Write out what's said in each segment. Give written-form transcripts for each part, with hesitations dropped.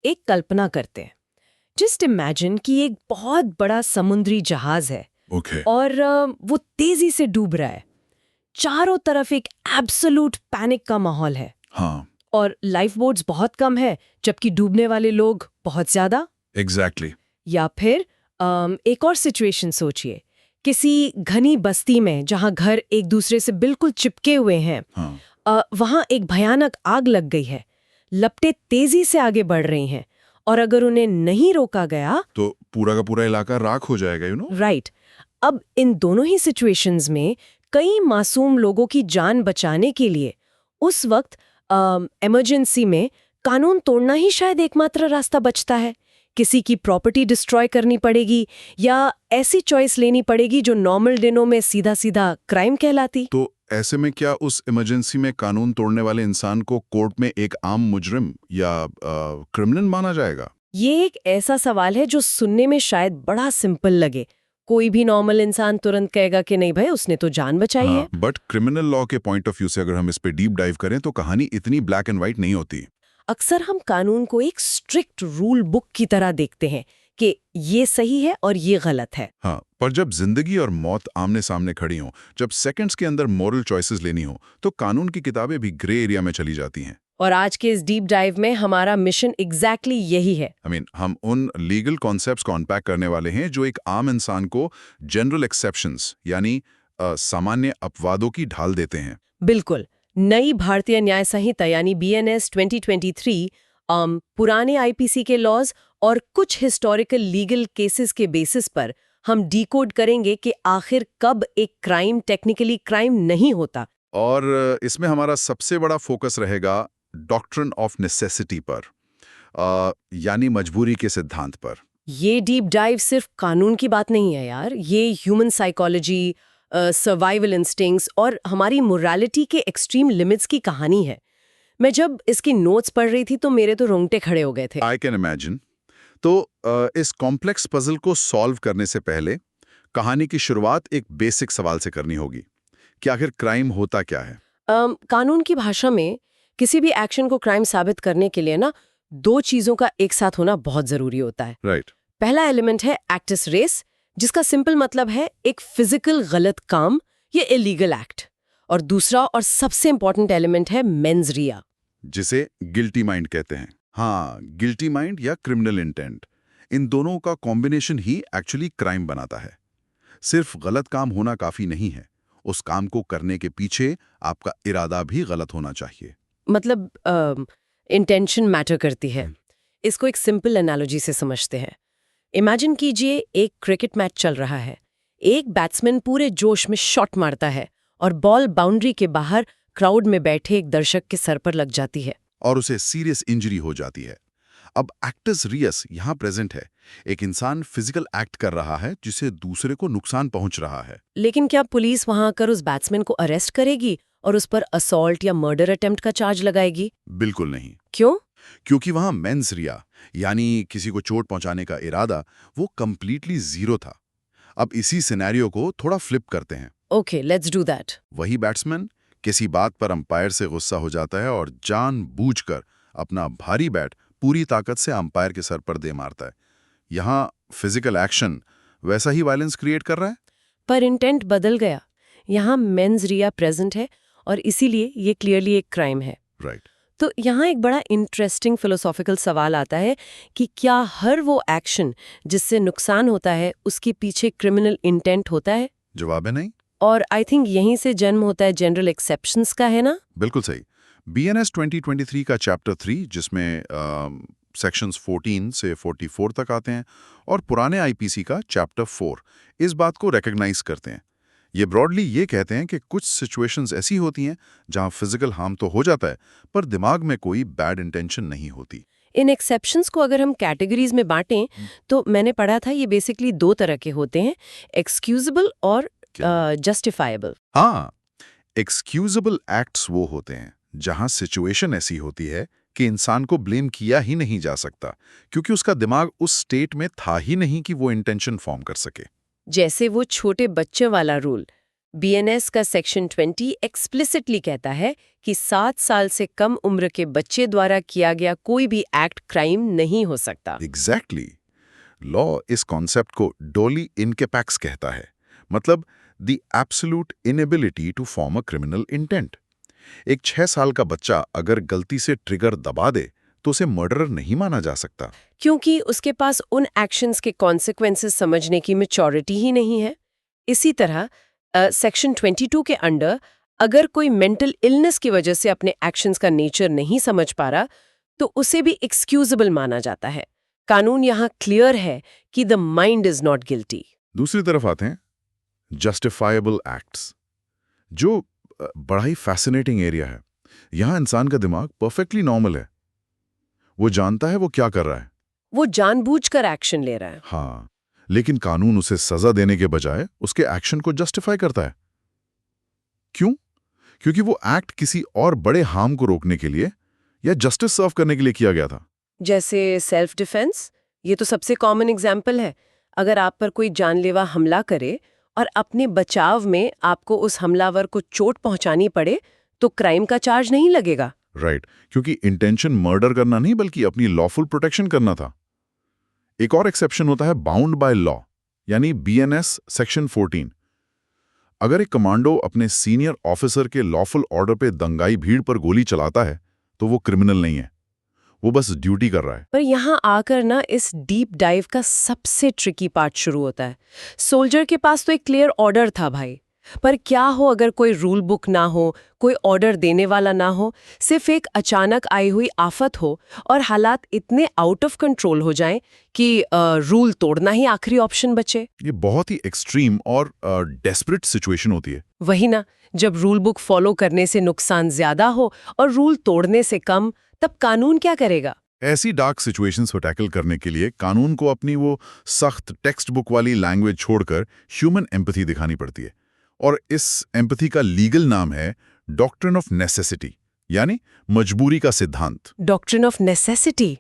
एक कल्पना करते हैं। जस्ट इमेजिन कि एक बहुत बड़ा समुद्री जहाज है ओके। और वो तेजी से डूब रहा है। चारों तरफ एक एब्सोल्यूट पैनिक का माहौल है हाँ, और लाइफ बोट्स बहुत कम है, जबकि डूबने वाले लोग बहुत ज्यादा। एग्जैक्टली। या फिर एक और सिचुएशन सोचिए, किसी घनी बस्ती में जहां घर एक दूसरे से बिल्कुल चिपके हुए हैं। हाँ, वहां एक भयानक आग लग गई है। लपटें तेजी से आगे बढ़ रही हैं और अगर उन्हें नहीं रोका गया। तो पूरा का पूरा इलाका राख हो जाएगा, राइट। अब इन दोनों ही सिचुएशंस में कई मासूम लोगों की जान बचाने के लिए उस वक्त इमरजेंसी में कानून तोड़ना ही शायद एकमात्र रास्ता बचता है। किसी की प्रॉपर्टी डिस्ट्रॉय करनी पड़ेगी या ऐसी चॉइस लेनी पड़ेगी जो नॉर्मल दिनों में सीधा सीधा क्राइम कहलाती। तो ऐसे में क्या उस इमरजेंसी में कानून तोड़ने वाले इंसान को कोर्ट में एक आम मुजरिम या क्रिमिनल माना जाएगा? ये एक ऐसा सवाल है जो सुनने में शायद बड़ा सिंपल लगे। कोई भी नॉर्मल इंसान तुरंत कहेगा कि नहीं भाई, उसने तो जान बचाई है। बट क्रिमिनल लॉ के पॉइंट ऑफ व्यू से अगर हम इस पे डीप डाइव करें तो कहानी इतनी ब्लैक एंड व्हाइट नहीं होती। अक्सर हम कानून को एक स्ट्रिक्ट रूल बुक की तरह देखते हैं कि ये सही है और ये गलत है। हाँ, पर जब जिंदगी और मौत आमने सामने खड़ी हों, जब सेकंड्स के अंदर मॉरल चॉइसेस लेनी हो, तो कानून की किताबें भी ग्रे एरिया में चली जाती हैं। और आज के इस डीप डाइव में हमारा मिशन एग्जैक्टली यही है। हम उन लीगल कॉन्सेप्ट्स को अनपैक करने वाले हैं जो एक आम इंसान को जनरल एक्सेप्शंस यानी सामान्य अपवादों की ढाल देते हैं। बिल्कुल। नई भारतीय न्याय संहिता यानी BNS 2023 पुराने IPC के लॉज और कुछ हिस्टोरिकल लीगल केसेस के बेसिस पर हम डिकोड करेंगे कि आखिर कब एक क्राइम टेक्निकली क्राइम नहीं होता। और इसमें हमारा सबसे बड़ा फोकस रहेगा डॉक्ट्रिन ऑफ नेसेसिटी पर, यानी मजबूरी के सिद्धांत पर। ये डीप डाइव सिर्फ कानून की बात नहीं है यार, ये ह्यूमन साइकोलॉजी, सर्वाइवल इंस्टिंक्ट्स और हमारी मोरालिटी के एक्सट्रीम लिमिट्स की कहानी है। मैं जब इसकी नोट्स पढ़ रही थी तो मेरे तो रोंगटे खड़े हो गए थे। I can imagine. तो इस कॉम्प्लेक्स पजल को सॉल्व करने से पहले कहानी की शुरुआत एक बेसिक सवाल से करनी होगी कि आखिर क्राइम होता क्या है। कानून की भाषा में किसी भी एक्शन को क्राइम साबित करने के लिए ना दो चीजों का एक साथ होना बहुत जरूरी होता है। राइट। पहला एलिमेंट है एक्टस रेस, जिसका सिंपल मतलब है एक फिजिकल गलत काम या इलीगल एक्ट। और दूसरा और सबसे इंपॉर्टेंट एलिमेंट है मेंस रिया, जिसे गिल्टी माइंड कहते हैं। हाँ, गिल्टी माइंड या क्रिमिनल इंटेंट, इन दोनों का कॉम्बिनेशन ही एक्चुअली क्राइम बनाता है। सिर्फ गलत काम होना काफी नहीं है, उस काम को करने के पीछे आपका इरादा भी गलत होना चाहिए। मतलब इंटेंशन मैटर करती है। इसको एक सिंपल एनालॉजी से समझते हैं। इमेजिन कीजिए एक क्रिकेट मैच चल रहा है। एक बैट्समैन पूरे जोश में शॉट मारता है और बॉल बाउंड्री के बाहर क्राउड में बैठे एक दर्शक के सर पर लग जाती है और उसे सीरियस इंजरी हो जाती है। अब एक्टस रियस यहाँ प्रेजेंट है। एक इंसान फिजिकल एक्ट कर रहा है जिसे दूसरे को नुकसान पहुंच रहा है। लेकिन क्या पुलिस वहां आकर उस बैट्समैन को अरेस्ट करेगी और उस पर असॉल्ट या मर्डर अटेम्प्ट का चार्ज लगाएगी? बिल्कुल नहीं। क्यों? क्योंकि वहां मेंस रिया यानी किसी को चोट पहुंचाने का इरादा वो कंप्लीटली जीरो था। अब इसी सिनेरियो को थोड़ा फ्लिप करते हैं। Okay, let's do that. वही बैट्समैन किसी बात पर अंपायर से गुस्सा हो जाता है और जानबूझकर अपना भारी बैट पूरी ताकत से अंपायर के सर पर दे मारता है। यहाँ फिजिकल एक्शन वैसा ही वायलेंस क्रिएट कर रहा है, पर इंटेंट बदल गया। यहाँ मेंस रिया प्रेजेंट है और इसीलिए ये क्लियरली एक क्राइम है। राइट। तो यहाँ एक बड़ा इंटरेस्टिंग फिलोसॉफिकल सवाल आता है कि क्या हर वो एक्शन जिससे नुकसान होता है उसके पीछे क्रिमिनल इंटेंट होता है? जवाब है नहीं। और आई थिंक यहीं से जन्म होता है जनरल एक्सेप्शंस का, है ना? बिल्कुल सही। BNS 2023 का चैप्टर 3 जिसमें सेक्शंस 14 से 44 तक आते हैं और पुराने IPC का चैप्टर 4 इस बात को रिकॉग्नाइज करते हैं। ये ब्रॉडली ये कहते हैं कि कुछ सिचुएशंस ऐसी होती हैं जहां फिजिकल हार्म तो हो जाता है पर दिमाग में कोई बैड इंटेंशन नहीं होती। इन एक्सेप्शंस को अगर हम कैटेगरीज में बांटें तो मैंने पढ़ा था ये बेसिकली दो तरह के होते हैं, एक्सक्यूजेबल और जस्टिफाइबल। हाँ, एक्सक्यूजेबल एक्ट्स वो होते हैं जहां सिचुएशन ऐसी होती है कि इंसान को ब्लेम किया ही नहीं जा सकता क्योंकि उसका दिमाग उस स्टेट में था ही नहीं कि वो इंटेंशन फॉर्म कर सके। जैसे वो छोटे बच्चे वाला रूल, बीएनएस का सेक्शन 20 एक्सप्लिसिटली कहता है कि 7 साल से कम उम्र के बच्चे द्वारा किया गया कोई भी एक्ट क्राइम नहीं हो सकता। एग्जैक्टली। लॉ इस कॉन्सेप्ट को डोली इनकेपैक्स कहता है, मतलब the absolute inability to form a criminal intent. एक 6 साल का बच्चा अगर गलती से ट्रिगर दबा दे तो उसे मर्डरर नहीं माना जा सकता, क्योंकि उसके पास उन एक्शंस के कॉन्सिक्वेंसेस समझने की मैच्योरिटी ही नहीं है। इसी तरह सेक्शन 22 के अंडर अगर कोई मेंटल इलनेस की वजह से अपने एक्शंस का नेचर नहीं समझ पा रहा तो उसे भी एक्सक्यूजेबल माना जाता है। कानून यहाँ क्लियर है कि the mind is not guilty. दूसरी तरफ आते हैं जस्टिफाइबल एक्ट्स, जो बड़ा ही फैसिनेटिंग एरिया है। यहाँ इंसान का दिमाग परफेक्टली नॉर्मल है, वो जानता है वो क्या कर रहा है, वो जानबूझकर एक्शन ले रहा है। हाँ, लेकिन कानून उसे सजा देने के बजाय उसके एक्शन को जस्टिफाई करता है। क्यों? क्योंकि वो एक्ट किसी और बड़े हार्म को रोकने के लिए या जस्टिस सर्व करने के लिए किया गया था। जैसे सेल्फ डिफेंस, ये तो सबसे कॉमन एग्जाम्पल है। अगर आप पर कोई जानलेवा हमला करे और अपने बचाव में आपको उस हमलावर को चोट पहुंचानी पड़े तो क्राइम का चार्ज नहीं लगेगा। राइट, क्योंकि इंटेंशन मर्डर करना नहीं बल्कि अपनी लॉफुल प्रोटेक्शन करना था। एक और एक्सेप्शन होता है बाउंड बाय लॉ, यानी बीएनएस सेक्शन 14। अगर एक कमांडो अपने सीनियर ऑफिसर के लॉफुल ऑर्डर पे दंगाई भीड़ पर गोली चलाता है तो वो क्रिमिनल नहीं है, वो बस ड्यूटी कर रहा है। पर यहाँ आकर ना इस डीप डाइव का सबसे ट्रिकी पार्ट शुरू होता है। सोल्जर के पास तो एक क्लियर ऑर्डर था भाई, पर क्या हो अगर कोई रूल बुक ना हो, कोई ऑर्डर देने वाला ना हो, सिर्फ एक अचानक आई हुई आफत हो और हालात इतने आउट ऑफ कंट्रोल हो जाएं कि रूल तोड़ना ही आखिरी ऑप्शन बचे। ये बहुत ही एक्सट्रीम और डेस्परेट सिचुएशन होती है। वही ना, जब रूल बुक फॉलो करने से नुकसान ज्यादा हो और रूल तोड़ने से कम, तब कानून क्या करेगा? ऐसी डार्क सिचुएशंस को टैकल करने के लिए कानून को अपनी वो सख्त टेक्स्ट बुक वाली लैंग्वेज छोड़कर ह्यूमन एम्पैथी दिखानी पड़ती है। और इस एम्पैथी का लीगल नाम है डॉक्ट्रिन ऑफ नेसेसिटी, यानी मजबूरी का सिद्धांत। डॉक्ट्रिन ऑफ नेसेसिटी,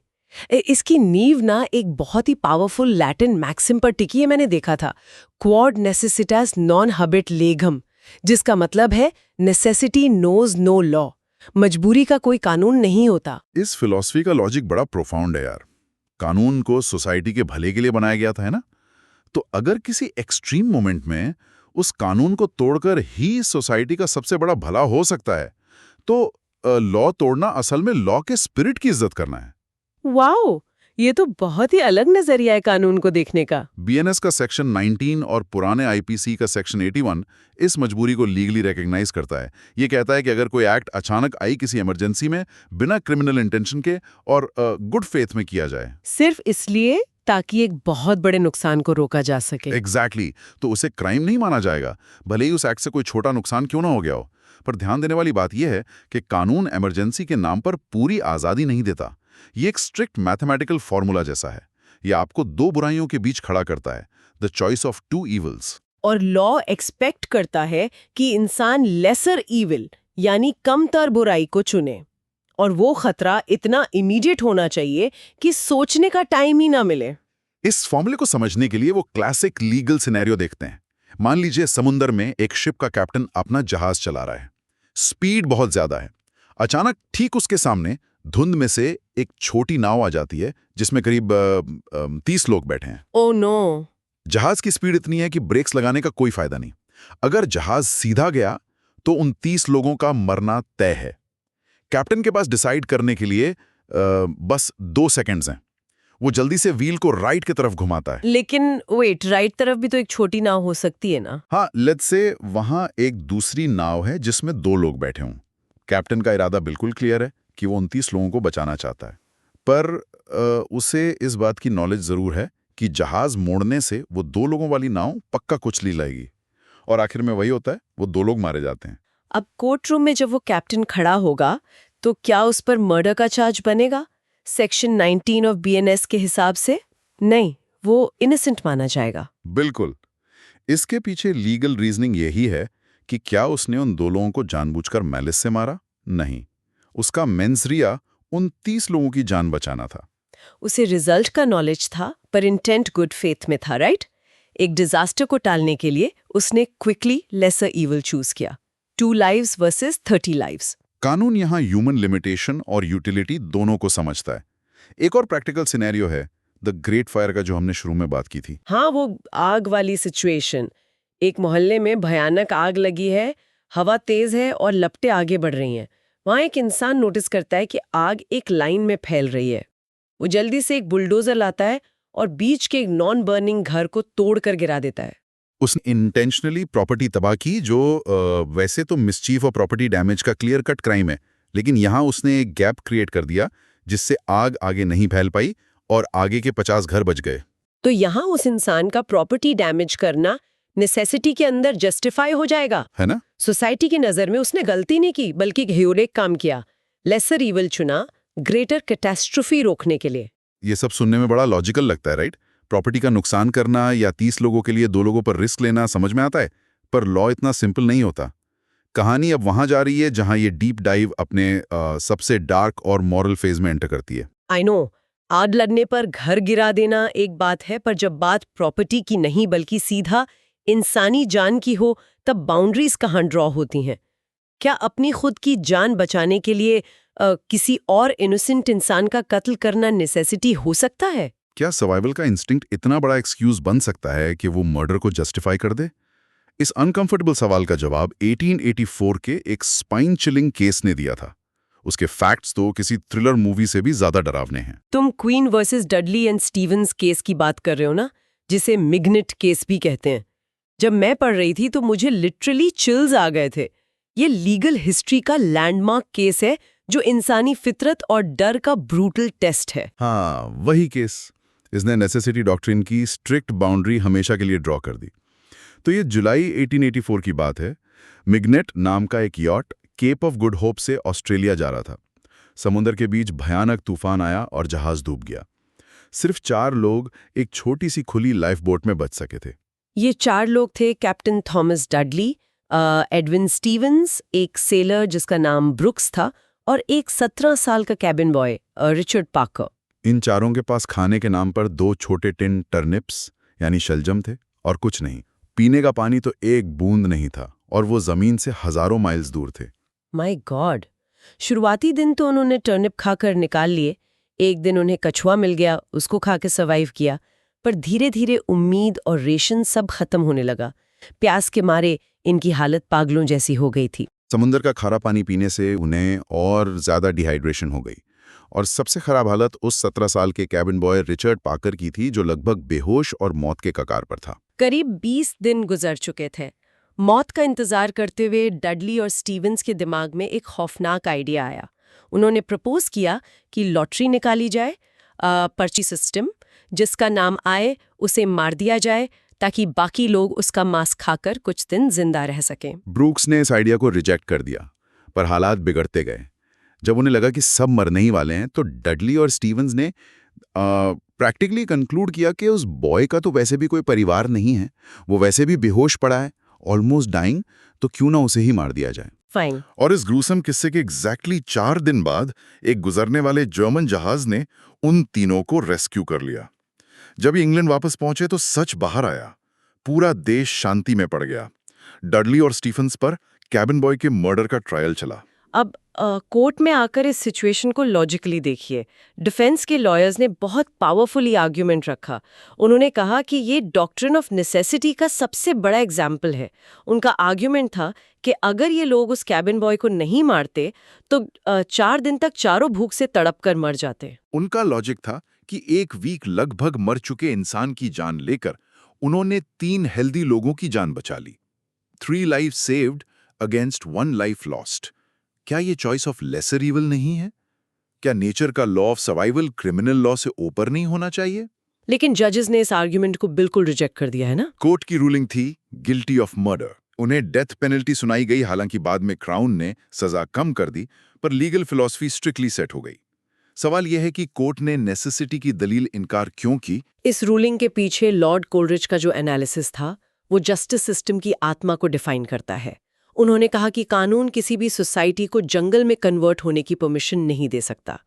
इसकी नींव ना एक बहुत ही पावरफुल लैटिन मैक्सिम पर टिकी है। मैंने देखा था, क्वाड नेसेसिटास नॉन हबिट लेगम, जिसका मतलब है नेसेसिटी नोज नो लॉ, मजबूरी का कोई कानून नहीं होता। इस फिलॉसफी का लॉजिक बड़ा प्रोफाउंड है यार। कानून को सोसाइटी के भले के लिए बनाया गया था, है ना? तो अगर किसी एक्सट्रीम मोमेंट में उस कानून को तोड़कर ही सोसाइटी का सबसे बड़ा भला हो सकता है, तो लॉ तोड़ना असल में लॉ के स्पिरिट की इज्जत करना है। वाओ, ये तो बहुत ही अलग नजरिया है कानून को देखने का। बीएनएस का सेक्शन 19 और पुराने आईपीसी का सेक्शन 81 इस मजबूरी को लीगली रिकॉग्नाइज करता है। ये कहता है कि अगर कोई एक्ट अचानक आई किसी इमरजेंसी में बिना क्रिमिनल इंटेंशन के और गुड फेथ में किया जाए, सिर्फ इसलिए ताकि एक बहुत बड़े नुकसान को रोका जा सके। एग्जैक्टली, तो उसे क्राइम नहीं माना जाएगा, भले ही उस एक्ट से कोई छोटा नुकसान क्यों ना हो गया हो। पर ध्यान देने वाली बात यह है कि कानून इमरजेंसी के नाम पर पूरी आज़ादी नहीं देता। ये एक स्ट्रिक्ट मैथमेटिकल फॉर्मूला जैसा है। ये आपको दो बुराइयों के बीच खड़ा करता है, the choice of two evils. और लॉ एक्सपेक्ट करता है कि इंसान लेसर इविल यानी कमतर बुराई को चुने, और वो खतरा इतना इमीडिएट होना चाहिए कि सोचने का टाइम ही ना मिले। इस फॉर्मूले को समझने के लिए वो क्लासिक लीगल सिनेरियो देखते हैं। मान लीजिए समुद्र में एक शिप का कैप्टन अपना जहाज चला रहा है, स्पीड बहुत ज्यादा है। अचानक ठीक उसके सामने धुंध में से एक छोटी नाव आ जाती है जिसमें करीब 30 लोग बैठे हैं। Oh no! जहाज की स्पीड इतनी है कि ब्रेक्स लगाने का कोई फायदा नहीं। अगर जहाज सीधा गया तो उन 30 लोगों का मरना तय है। कैप्टन के पास डिसाइड करने के लिए बस 2 सेकंड्स हैं। वो जल्दी से व्हील को राइट की तरफ घुमाता है। लेकिन वेट, राइट तरफ भी तो एक छोटी नाव हो सकती है ना? हाँ, लेट्स से वहां एक दूसरी नाव है जिसमें 2 लोग बैठे हों। कैप्टन का इरादा बिल्कुल क्लियर है कि वो 29 लोगों को बचाना चाहता है, पर उसे इस बात की नॉलेज जरूर है कि जहाज मोड़ने से वो 2 लोगों वाली नाव पक्का कुचली लाएगी, और आखिर में वही होता है, वो 2 लोग मारे जाते हैं। अब कोर्ट रूम में जब वो कैप्टन खड़ा होगा तो क्या उस पर मर्डर का चार्ज बनेगा सेक्शन 19 ऑफ बीएनएस के हिसाब से? नहीं, वो इनोसेंट माना जाएगा। बिल्कुल। इसके पीछे लीगल रीजनिंग यही है कि क्या उसने उन 2 लोगों को जानबूझकर मैलिस से मारा? नहीं, उसका मेंस रिया उन 30 लोगों की जान बचाना था। उसे रिजल्ट का नॉलेज था, पर इंटेंट गुड फेथ में था, राइट? एक डिजास्टर को टालने के लिए उसने क्विकली लेसर इविल चूज किया। 2 lives वर्सेस 30 lives। कानून यहाँ ह्यूमन लिमिटेशन और यूटिलिटी दोनों को समझता है। एक और प्रैक्टिकल सिनेरियो है द ग्रेट फायर का, जो हमने शुरू में बात की थी। हाँ, वो आग वाली सिचुएशन। एक मोहल्ले में भयानक आग लगी है, हवा तेज है और लपटें आगे बढ़ रही हैं। वहाँ एक इंसान नोटिस करता है कि आग एक लाइन में फैल रही है। वो जल्दी से एक बुलडोजर लाता है और बीच के एक नॉन बर्निंग घर को तोड़कर गिरा देता है। उसने इंटेंशनली प्रॉपर्टी तबाह की, जो वैसे तो मिसचीफ और प्रॉपर्टी डैमेज का क्लियर कट क्राइम है, लेकिन यहाँ उसने एक गैप क्रिएट कर दिया जिससे आग आगे नहीं फैल पाई और आगे के 50 घर बच गए। तो यहाँ उस इंसान का प्रॉपर्टी डैमेज करना नेसेसिटी के अंदर जस्टिफाई हो जाएगा, है ना? सोसाइटी की नजर में उसने गलती नहीं की, बल्कि हेरोइक काम किया। लेसर इविल चुना ग्रेटर कैटास्ट्रोफी रोकने के लिए। ये सब सुनने में बड़ा लॉजिकल लगता है, राइट? प्रॉपर्टी का नुकसान करना या 30 लोगों के लिए 2 लोगों पर रिस्क लेना समझ में आता है, पर लॉ इतना सिंपल नहीं होता। कहानी अब वहां जा रही है जहां ये डीप डाइव अपने सबसे डार्क और मॉरल फेज में एंटर करती है। आई नो, आग लगने पर घर गिरा देना एक बात है, पर जब बात प्रॉपर्टी की नहीं बल्कि सीधा इंसानी जान की हो, तब बाउंड्रीज कहाँ ड्रॉ होती हैं? क्या अपनी खुद की जान बचाने के लिए किसी और इनोसेंट इंसान का कत्ल करना नेसेसिटी हो सकता है? क्या सर्वाइवल का इंस्टिंक्ट इतना बड़ा एक्सक्यूज बन सकता है कि वो मर्डर को जस्टिफाई कर दे? इस अनकंफर्टेबल सवाल का जवाब 1884 के एक स्पाइन चिलिंग केस ने दिया था। उसके फैक्ट्स तो किसी थ्रिलर मूवी से भी ज्यादा डरावने हैं। तुम Queen versus Dudley and Stevens case की बात कर रहे हो ना, जिसे मिग्नेट केस भी कहते हैं। जब मैं पढ़ रही थी तो मुझे लिटरली चिल्स आ गए थे। ये लीगल हिस्ट्री का लैंडमार्क केस है जो इंसानी फितरत और डर का ब्रूटल टेस्ट है। हाँ, वही केस। इसने नेसेसिटी डॉक्ट्रिन की स्ट्रिक्ट बाउंड्री हमेशा के लिए ड्रॉ कर दी। तो ये जुलाई 1884 की बात है। मिग्नेट नाम का एक yacht Cape of Good Hope से ऑस्ट्रेलिया जा रहा था। समुद्र के बीच भयानक तूफान आया और जहाज डूब गया। सिर्फ 4 लोग एक छोटी सी खुली लाइफ बोट में बच सके थे। ये 4 लोग थे captain Thomas Dudley, Edwin Stevens, एक सेलर जिसका नाम ब्रुक्स था, और एक 17 साल का कैबिन बॉय रिचर्ड पार्कर। इन चारों के पास खाने के नाम पर 2 छोटे टिन टर्निप्स यानी शलजम थे और कुछ नहीं। पीने का पानी तो एक बूंद नहीं था और वो जमीन से हजारों माइल्स दूर थे। My God! शुरुआती दिन तो उन्होंने टर्निप खाकर निकाल लिए। एक दिन उन्हें कछुआ मिल गया, उसको खा के सर्वाइव किया। पर धीरे धीरे उम्मीद और रेशन सब खत्म होने लगा। प्यास के मारे इनकी हालत पागलों जैसी हो गई थी। समुद्र का खारा पानी पीने से उन्हें और ज्यादा डिहाइड्रेशन हो गई और सबसे खराब हालत उस 17 साल के कैबिन बॉय रिचर्ड पाकर की थी, जो लगभग बेहोश और मौत के कगार पर था। करीब 20 दिन गुजर चुके थे। मौत का इंतजार करते हुए डडली और स्टीवंस के दिमाग में एक खौफनाक आइडिया आया। उन्होंने प्रपोज किया कि लॉटरी निकाली जाए, पर्ची सिस्टम, जिसका नाम आए उसे मार दिया जाए ताकि बाकी लोग उसका मांस खाकर कुछ दिन जिंदा रह सकें। ब्रूक्स ने इस आइडिया को रिजेक्ट कर दिया, पर हालात बिगड़ते गए। जब उन्हें लगा कि सब मरने ही वाले हैं, तो डडली और स्टीवंस ने प्रैक्टिकली कंक्लूड किया कि उस बॉय का तो वैसे भी कोई परिवार नहीं है, वो वैसे भी बेहोश पड़ा है, ऑलमोस्ट डाइंग, तो क्यों ना उसे ही मार दिया जाए। फाइन। और इस ग्रूसम किस्से के एग्जैक्टली 4 दिन बाद एक गुजरने वाले जर्मन जहाज ने उन तीनों को रेस्क्यू कर लिया। जब ये इंग्लैंड वापस पहुंचे तो सच बाहर आया। पूरा देश शांति में पड़ गया। डडली और स्टीफन्स पर कैबिन बॉय के मर्डर का ट्रायल चला। अब कोर्ट में आकर इस सिचुएशन को लॉजिकली देखिए। डिफेंस के लॉयर्स ने बहुत पावरफुली आर्ग्यूमेंट रखा। उन्होंने कहा कि ये डॉक्ट्रिन ऑफ नेसेसिटी का सबसे बड़ा एग्जाम्पल है। उनका आर्ग्यूमेंट था कि अगर ये लोग उस कैबिन बॉय को नहीं मारते तो 4 दिन तक चारों भूख से तड़प कर मर जाते। उनका लॉजिक था कि 1 वीक लगभग मर चुके इंसान की जान लेकर उन्होंने 3 हेल्दी लोगों की जान बचा ली। 3 life saved against 1 life lost. क्या ये चॉइस ऑफ लेसर इविल नहीं है? क्या नेचर का law of survival criminal law से ऊपर नहीं होना चाहिए? लेकिन जजेस ने इस आर्ग्यूमेंट को बिल्कुल रिजेक्ट कर दिया है ना। कोर्ट की रूलिंग थी गिल्टी ऑफ मर्डर। उन्हें डेथ पेनल्टी सुनाई गई, हालांकि बाद में क्राउन ने सजा कम कर दी, पर लीगल फिलॉसफी स्ट्रिक्टली सेट हो गई। सवाल यह है कि कोर्ट ने नेसेसिटी की दलील इनकार क्यों की? इस रूलिंग के पीछे लॉर्ड कोलरिज का जो एनालिसिस था, वो जस्टिस सिस्टम की आत्मा को डिफाइन करता है। उन्होंने कहा कि कानून किसी भी सोसाइटी को जंगल में कन्वर्ट होने की परमिशन नहीं दे सकता।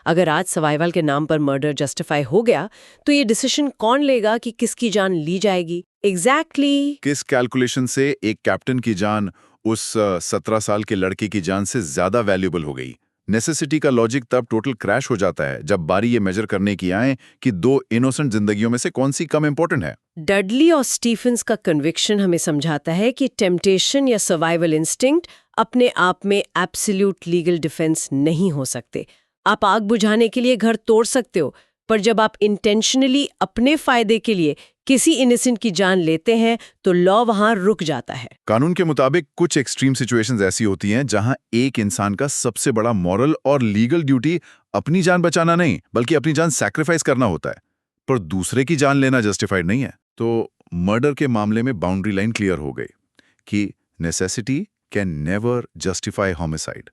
अगर आज सर्वाइवल के नाम पर मर्डर जस्टिफाई हो गया, तो ये डिसीजन कौन लेगा कि किसकी जान ली जाएगी? एग्जैक्टली। किस कैलकुलेशन से एक कैप्टन की जान उस 17 साल के लड़के की जान से ज्यादा वैल्यूएबल हो गई? नेसेसिटी का लॉजिक तब टोटल क्रैश हो जाता है जब बारी ये मेजर करने की आए कि दो इनोसेंट जिंदगियों में से कौन सी कम इंपॉर्टेंट है। डडली और स्टीफन्स का कन्विक्शन हमें समझाता है कि टेम्पटेशन या सर्वाइवल इंस्टिंक्ट अपने आप में एब्सोल्यूट लीगल डिफेंस नहीं हो सकते। आप आग बुझाने के लिए घर तोड़ सकते हो, पर जब आप इंटेंशनली अपने फायदे के लिए किसी इनोसेंट की जान लेते हैं तो लॉ वहां रुक जाता है। कानून के मुताबिक कुछ एक्सट्रीम सिचुएशंस ऐसी होती हैं जहां एक इंसान का सबसे बड़ा मॉरल और लीगल ड्यूटी अपनी जान बचाना नहीं बल्कि अपनी जान सैक्रिफाइस करना होता है, पर दूसरे की जान लेना जस्टिफाइड नहीं है। तो मर्डर के मामले में बाउंड्री लाइन क्लियर हो गई कि necessity can never justify homicide.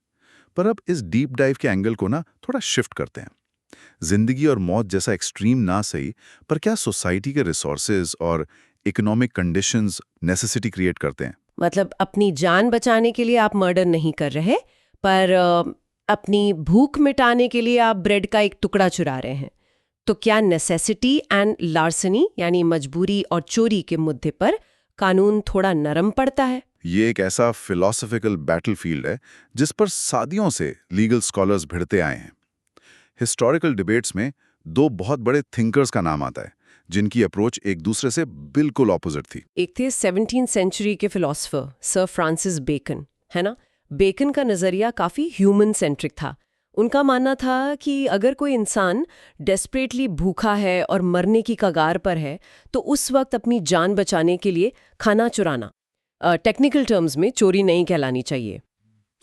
पर अब इस डीप डाइव के एंगल को ना थोड़ा शिफ्ट करते हैं। जिंदगी और मौत जैसा एक्सट्रीम ना सही, पर क्या सोसाइटी के रिसोर्सेज और इकोनॉमिक कंडीशंस नेसेसिटी क्रिएट करते हैं? मतलब अपनी जान बचाने के लिए आप मर्डर नहीं कर रहे, पर अपनी भूख मिटाने के लिए आप ब्रेड का एक टुकड़ा चुरा रहे हैं। तो क्या नेसेसिटी एंड लार्सनी यानी मजबूरी और चोरी के मुद्दे पर कानून थोड़ा नरम पड़ता है? ये एक ऐसा फिलॉसफिकल बैटलफील्ड है जिस पर सदियों से लीगल स्कॉलर्स भिड़ते आए हैं। हिस्टोरिकल डिबेट्स में दो बहुत बड़े थिंकर्स का नाम आता है जिनकी अप्रोच एक दूसरे से बिल्कुल ऑपोजिट थी। एक थे 17th सेंचुरी के फिलोसोफर सर फ्रांसिस बेकन, है ना? बेकन का नजरिया काफी ह्यूमन सेंट्रिक था। उनका मानना था कि अगर कोई इंसान डेस्परेटली भूखा है और मरने की कगार पर है तो उस वक्त अपनी जान बचाने के लिए खाना चुराना, टेक्निकल टर्म्स में चोरी नहीं कहलानी चाहिए।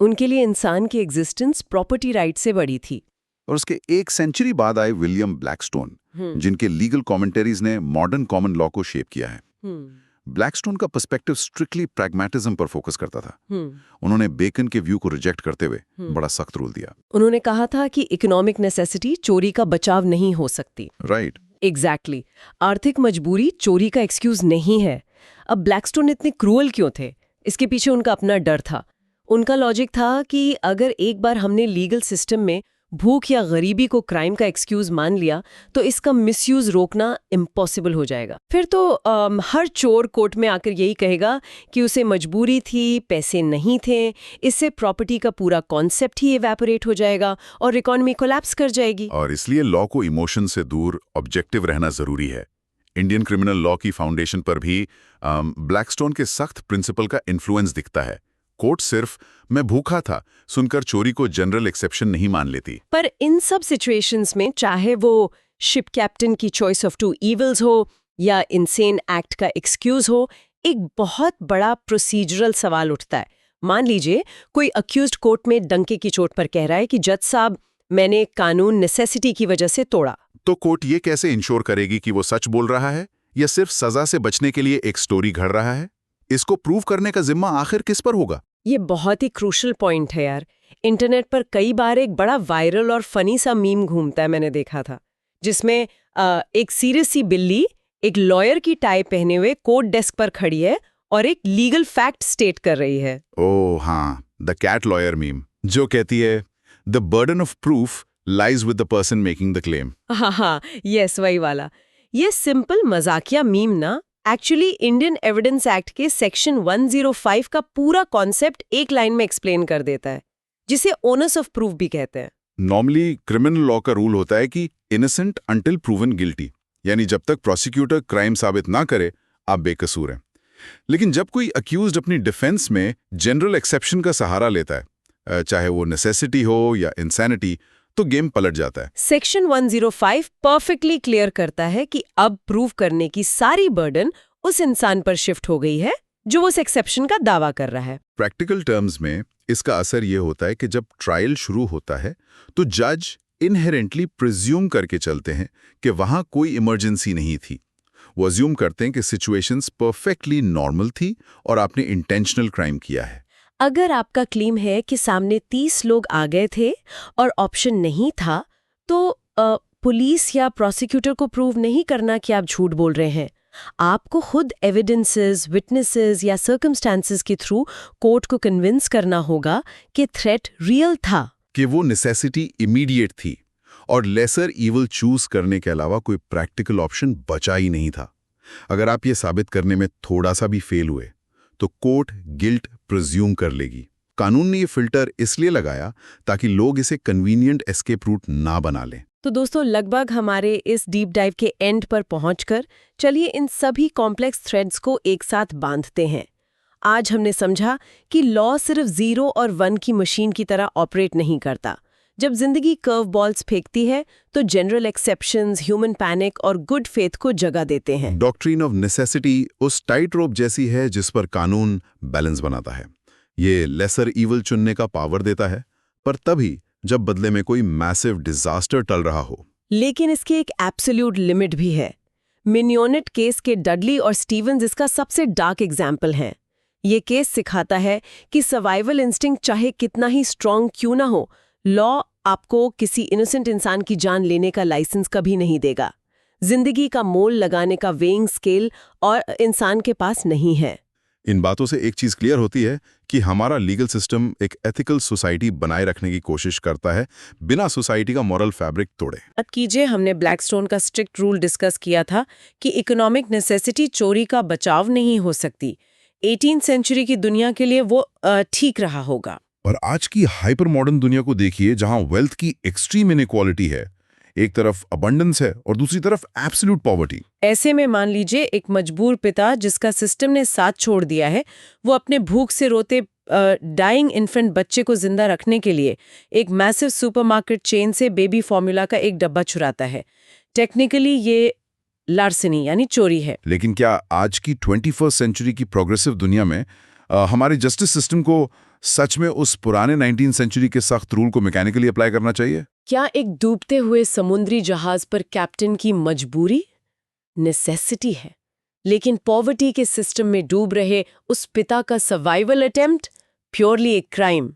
उनके लिए इंसान की एग्जिस्टेंस प्रॉपर्टी राइट से बड़ी थी। और उसके एक सेंचुरी बाद आए विलियम ब्लैकस्टोन, जिनके लीगल कमेंटरीज ने मॉडर्न कॉमन लॉ को शेप किया है। ब्लैकस्टोन का पर्सपेक्टिव स्ट्रिक्टली प्रैग्मेटिज्म पर फोकस करता था। उन्होंने बेकन के व्यू को रिजेक्ट करते हुए बड़ा सख्त रूल दिया। उन्होंने कहा था कि इकोनॉमिक नेसेसिटी चोरी का बचाव नहीं हो सकती। Right, exactly. आर्थिक मजबूरी चोरी का एक्सक्यूज नहीं है। अब ब्लैकस्टोन इतने क्रूअल क्यों थे? इसके पीछे उनका अपना डर था। उनका लॉजिक था कि अगर एक बार हमने लीगल सिस्टम में भूख या गरीबी को क्राइम का एक्सक्यूज मान लिया तो इसका मिसयूज रोकना इम्पॉसिबल हो जाएगा। फिर तो हर चोर कोर्ट में आकर यही कहेगा कि उसे मजबूरी थी, पैसे नहीं थे। इससे प्रॉपर्टी का पूरा कॉन्सेप्ट ही इवेपोरेट हो जाएगा और इकोनॉमी कोलैप्स कर जाएगी। और इसलिए लॉ को इमोशन से दूर ऑब्जेक्टिव रहना जरूरी है। इंडियन क्रिमिनल लॉ की फाउंडेशन पर भी ब्लैकस्टोन के सख्त प्रिंसिपल का इन्फ्लुएंस दिखता है। कोर्ट सिर्फ मैं भूखा था सुनकर चोरी को जनरल एक्सेप्शन नहीं मान लेती। पर इन सब सिचुएशंस में, चाहे वो शिप कैप्टन की चॉइस ऑफ टू इविल्स हो या इनसेन एक्ट का एक्सक्यूज हो, एक बहुत बड़ा प्रोसीजरल सवाल उठता है। मान लीजिए कोई अक्यूज्ड कोर्ट में डंके की चोट पर कह रहा है कि जज साहब, मैंने कानून नेसेसिटी की वजह से तोड़ा। तो कोर्ट ये कैसे इंश्योर करेगी कि वो सच बोल रहा है या सिर्फ सजा से बचने के लिए एक स्टोरी घड़ रहा है? इसको प्रूव करने का जिम्मा आखिर किस पर होगा? ये बहुत ही क्रूशल पॉइंट है यार। इंटरनेट पर कई बार एक बड़ा वायरल और फनी सा मीम घूमता है, मैंने देखा था, जिसमें एक सीरियस सी बिल्ली एक लॉयर की टाई पहने हुए कोर्ट डेस्क पर खड़ी है और एक लीगल फैक्ट स्टेट कर रही है। ओह हाँ, द कैट लॉयर मीम, जो कहती है the burden of proof lies with the person making the claim. हाँ, यस, वही वाला। ये सिंपल मजाकिया मीम ना एक्चुअली इंडियन एविडेंस एक्ट के सेक्शन 105 का पूरा कॉन्सेप्ट एक लाइन में एक्सप्लेन कर देता है, जिसे ओनर्स ऑफ प्रूफ भी कहते हैं। नॉर्मली क्रिमिनल लॉ का रूल होता है कि इनोसेंट अंटिल प्रूवन गिल्टी, यानी जब तक प्रोसिक्यूटर क्राइम साबित ना करे आप बेकसूर हैं। लेकिन जब कोई अक्यूज्ड अपनी डिफेंस में जनरल एक्सेप्शन का सहारा लेता है, चाहे वो नेसेसिटी हो या इंसैनिटी, तो गेम पलट जाता है। सेक्शन 105 परफेक्टली क्लियर करता है कि अब प्रूव करने की सारी बर्डन उस इंसान पर शिफ्ट हो गई है जो उस एक्सेप्शन का दावा कर रहा है। प्रैक्टिकल टर्म्स में इसका असर ये होता है कि जब ट्रायल शुरू होता है तो जज इनहेरेंटली प्रिज्यूम करके चलते हैं कि वहां कोई इमरजेंसी नहीं थी। वो अज्यूम करते हैं कि सिचुएशंस परफेक्टली नॉर्मल थी और आपने इंटेंशनल क्राइम किया है। अगर आपका क्लेम है कि सामने 30 लोग आ गए थे और ऑप्शन नहीं था, तो पुलिस या प्रोसिक्यूटर को प्रूव नहीं करना कि आप झूठ बोल रहे हैं। आपको खुद एविडेंसेस, विटनेसेस या सर्कमस्टांसेस के थ्रू कोर्ट को कन्विंस करना होगा कि थ्रेट रियल था, कि वो नेसेसिटी इमीडिएट थी और लेसर इविल चूज करने के अलावा कोई प्रैक्टिकल ऑप्शन बचा ही नहीं था। अगर आप ये साबित करने में थोड़ा सा भी फेल हुए तो कोर्ट गिल्ट प्रिज्यूम कर लेगी। कानून ने ये फिल्टर इसलिए लगाया ताकि लोग इसे कन्वीनियंट एस्केप रूट ना बना लें। तो दोस्तों, लगभग हमारे इस डीप डाइव के एंड पर पहुंचकर चलिए इन सभी कॉम्प्लेक्स थ्रेड्स को एक साथ बांधते हैं। आज हमने समझा कि लॉ सिर्फ 0 और 1 की मशीन की तरह ऑपरेट नहीं करता। जब जिंदगी कर्व बॉल्स फेंकती है तो जनरल एक्सेप्शंस, ह्यूमन पैनिक और गुड फेथ को जगह देते हैं। डॉक्ट्रिन ऑफ नेसेसिटी उस टाइट रोप जैसी है जिस पर कानून बैलेंस बनाता है। ये लेसर ईवल चुनने का पावर देता है, पर तभी जब बदले में कोई मैसिव डिजास्टर टल रहा हो। लेकिन इसकी एक एब्सोल्यूट लिमिट भी है। मिनियोनेट केस के डडली और स्टीवंस इसका सबसे डार्क एग्जाम्पल हैं। ये केस सिखाता है कि सर्वाइवल इंस्टिंक्ट चाहे कितना ही स्ट्रांग क्यों ना हो, लॉ आपको किसी इनोसेंट इंसान की जान लेने का लाइसेंस कभी नहीं देगा। जिंदगी का मोल लगाने का वेइंग स्केल और इंसान के पास नहीं है। इन बातों से एक चीज क्लियर होती है कि हमारा लीगल सिस्टम एक एथिकल सोसाइटी बनाए रखने की कोशिश करता है, बिना सोसाइटी का मॉरल फैब्रिक तोड़े। अब कीजिए, हमने ब्लैकस्टोन का स्ट्रिक्ट रूल डिस्कस किया था कि इकोनॉमिक नेसेसिटी चोरी का बचाव नहीं हो सकती। 18th सेंचुरी की दुनिया के लिए वो ठीक रहा होगा। और आज की हाइपर मॉडर्न दुनिया को देखिए, जहां वेल्थ की एक्सट्रीम इनइक्वालिटी है। एक तरफ अबंडेंस है और दूसरी तरफ एब्सोल्यूट पॉवर्टी। ऐसे में मान लीजिए एक मजबूर पिता जिसका सिस्टम ने साथ छोड़ दिया है, वो अपने भूख से रोते डाइंग इन्फेंट बच्चे को जिंदा रखने के लिए एक मैसिव सुपरमार्केट चेन से बेबी फॉर्मूला का एक डब्बा चुराता है। टेक्निकली ये लार्सनी यानी चोरी है। लेकिन क्या आज की 21st सेंचुरी की प्रोग्रेसिव दुनिया में हमारे जस्टिस सिस्टम को सच में उस पुराने 19th सेंचुरी के सख्त रूल को मैकेनिकली अप्लाई करना चाहिए? क्या एक डूबते हुए समुद्री जहाज पर कैप्टन की मजबूरी नेसेसिटी है, लेकिन पॉवर्टी के सिस्टम में डूब रहे उस पिता का सर्वाइवल अटेम्प्ट प्योरली एक क्राइम?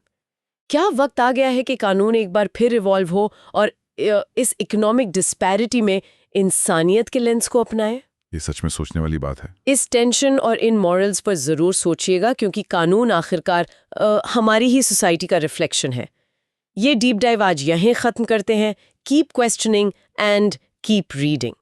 क्या वक्त आ गया है कि कानून एक बार फिर इवॉल्व हो और इस इकोनॉमिक डिस्पैरिटी में इंसानियत के लेंस को अपनाए? ये सच में सोचने वाली बात है। इस टेंशन और इन मॉरल्स पर जरूर सोचिएगा, क्योंकि कानून आखिरकार हमारी ही सोसाइटी का रिफ्लेक्शन है। ये डीप डाइव आज यहीं खत्म करते हैं। Keep questioning and keep reading.